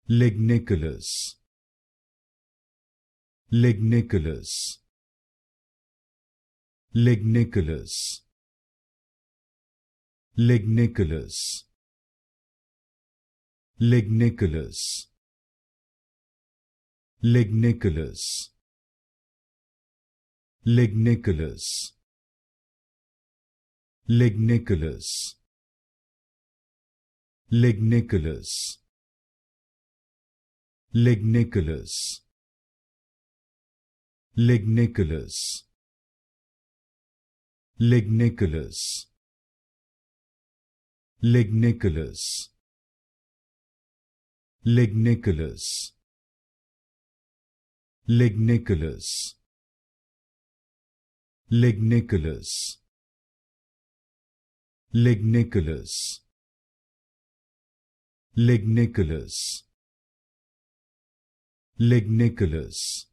Lignicolous, Lignicolous, Lignicolous, Lignicolous, Lignicolous, Lignicolous, Lignicolous, Lignicolous, Lignicolous, Lignicolous, Lignicolous, Lignicolous, Lignicolous, Lignicolous, Lignicolous, Lignicolous, Lignicolous, Lignicolous, Lignicolous,